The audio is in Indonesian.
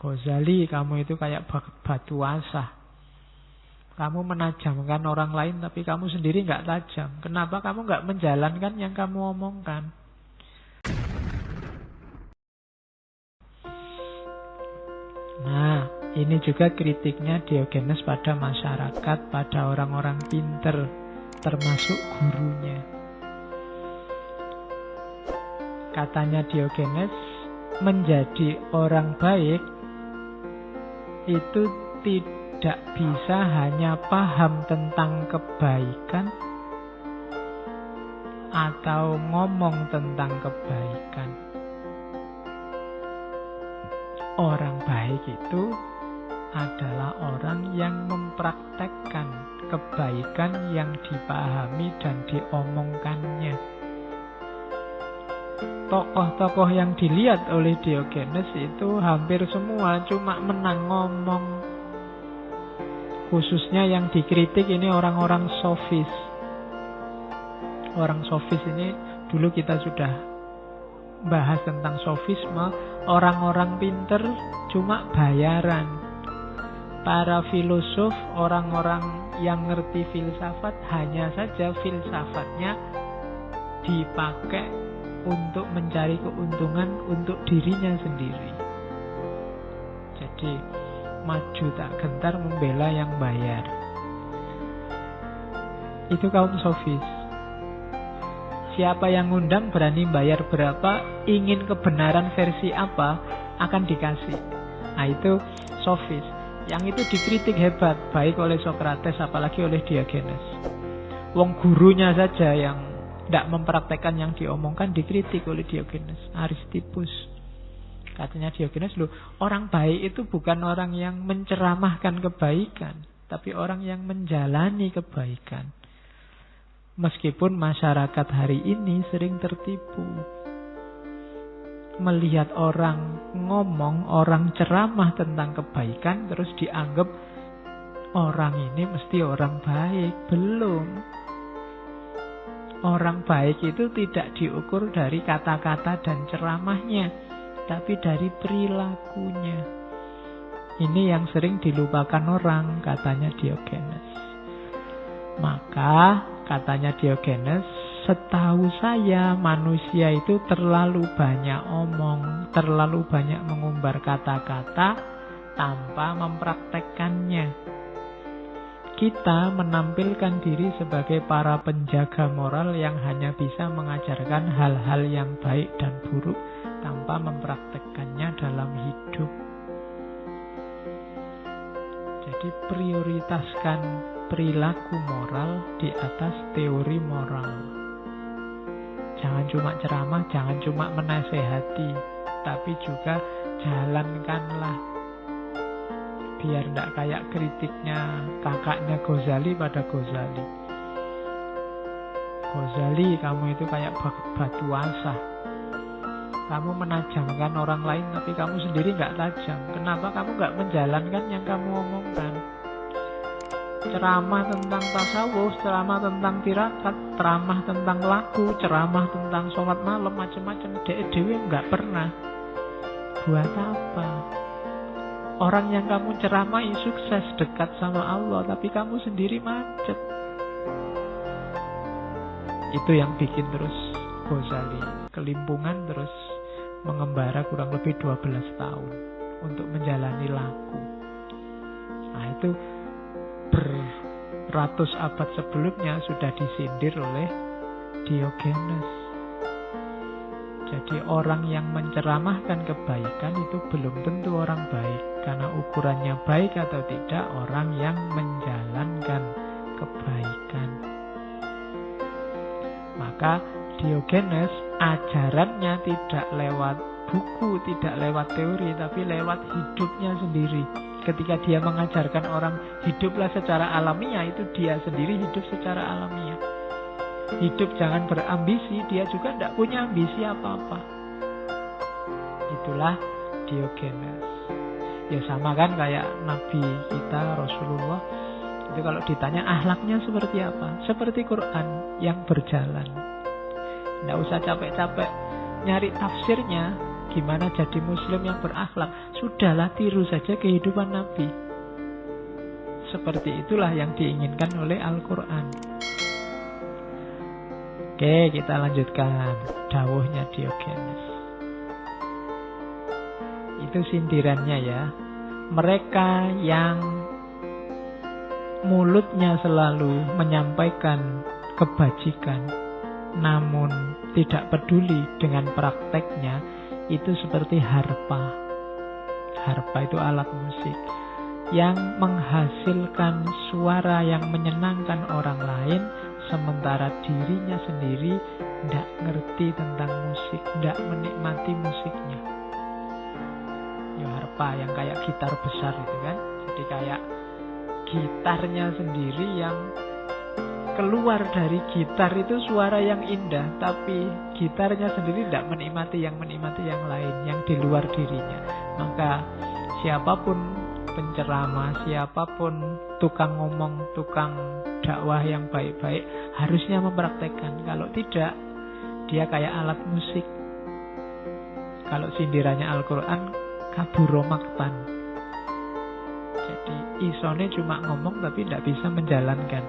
Ghazali, kamu itu kayak batu asah. Kamu menajamkan orang lain tapi kamu sendiri nggak tajam. Kenapa kamu nggak menjalankan yang kamu omongkan? Nah, ini juga kritiknya Diogenes pada masyarakat, pada orang-orang pinter, termasuk gurunya. Katanya Diogenes, menjadi orang baik itu tidak bisa hanya paham tentang kebaikan atau ngomong tentang kebaikan. Orang baik itu adalah orang yang mempraktekkan kebaikan yang dipahami dan diomongkannya. Tokoh-tokoh yang dilihat oleh Diogenes itu hampir semua cuma menang ngomong. Khususnya yang dikritik ini orang-orang sofis. Orang sofis ini dulu kita sudah bahas tentang sofisme. Orang-orang pinter cuma bayaran. Para filosof, orang-orang yang ngerti filsafat, hanya saja filsafatnya dipakai untuk mencari keuntungan untuk dirinya sendiri. Jadi maju tak gentar membela yang bayar. Itu kaum sofis. Siapa yang ngundang berani bayar berapa, ingin kebenaran versi apa, akan dikasih. Nah itu sofis. Yang itu dikritik hebat, baik oleh Sokrates apalagi oleh Diogenes. Wong gurunya saja yang tidak mempraktekkan yang diomongkan dikritik oleh Diogenes. Aristippus. Katanya Diogenes, loh, orang baik itu bukan orang yang menceramahkan kebaikan, tapi orang yang menjalani kebaikan. Meskipun masyarakat hari ini sering tertipu. Melihat orang ngomong, orang ceramah tentang kebaikan, terus dianggap orang ini mesti orang baik. Belum. Orang baik itu tidak diukur dari kata-kata dan ceramahnya, tapi dari perilakunya. Ini yang sering dilupakan orang, katanya Diogenes. Maka, katanya Diogenes, setahu saya manusia itu terlalu banyak omong, terlalu banyak mengumbar kata-kata tanpa mempraktekkannya. Kita menampilkan diri sebagai para penjaga moral yang hanya bisa mengajarkan hal-hal yang baik dan buruk tanpa mempraktekkannya dalam hidup. Jadi prioritaskan perilaku moral di atas teori moral. Jangan cuma ceramah, jangan cuma menasehati, tapi juga jalankanlah. Biar tidak kayak kritiknya kakaknya Ghazali pada Ghazali. Ghazali, kamu itu kayak batu asah. Kamu menajamkan orang lain, tapi kamu sendiri nggak tajam. Kenapa kamu nggak menjalankan yang kamu omongkan? Ceramah tentang tasawuf, ceramah tentang tirakat, ceramah tentang laku, ceramah tentang sholat malam, macam-macam. Dewe nggak pernah. Buat apa? Orang yang kamu ceramai sukses dekat sama Allah, tapi kamu sendiri macet. Itu yang bikin terus Ghazali kelimpungan, terus mengembara kurang lebih 12 tahun untuk menjalani laku. Nah itu beratus abad sebelumnya sudah disindir oleh Diogenes. Jadi orang yang menceramahkan kebaikan itu belum tentu orang baik. Karena ukurannya baik atau tidak orang yang menjalankan kebaikan. Maka Diogenes ajarannya tidak lewat buku, tidak lewat teori, tapi lewat hidupnya sendiri. Ketika dia mengajarkan orang hiduplah secara alamiah, itu dia sendiri hidup secara alamiah. Hidup jangan berambisi, dia juga tidak punya ambisi apa-apa. Itulah Diogenes. Ya sama kan kayak Nabi kita, Rasulullah. Itu kalau ditanya akhlaknya seperti apa? Seperti Quran yang berjalan. Tidak usah capek-capek nyari tafsirnya. gimana jadi muslim yang berakhlak. Sudahlah, tiru saja kehidupan Nabi. Seperti itulah yang diinginkan oleh Al-Quran. Oke, kita lanjutkan dawuhnya Diogenes. Itu sindirannya ya. Mereka yang mulutnya selalu menyampaikan kebajikan, namun tidak peduli dengan prakteknya, itu seperti harpa. Harpa itu alat musik yang menghasilkan suara yang menyenangkan orang lain, sementara dirinya sendiri tidak ngerti tentang musik, tidak menikmati musiknya. Ya, harpa yang kayak gitar besar itu kan. Jadi kayak gitarnya sendiri yang keluar dari gitar itu suara yang indah, tapi gitarnya sendiri tidak menikmati yang lain, yang di luar dirinya. Maka siapapun penceramah, siapapun tukang ngomong, tukang dakwah yang baik-baik harusnya mempraktekkan. Kalau tidak, dia kayak alat musik. Kalau sindirannya Al-Quran, kaburo maktan. Jadi isone cuma ngomong tapi tidak bisa menjalankan.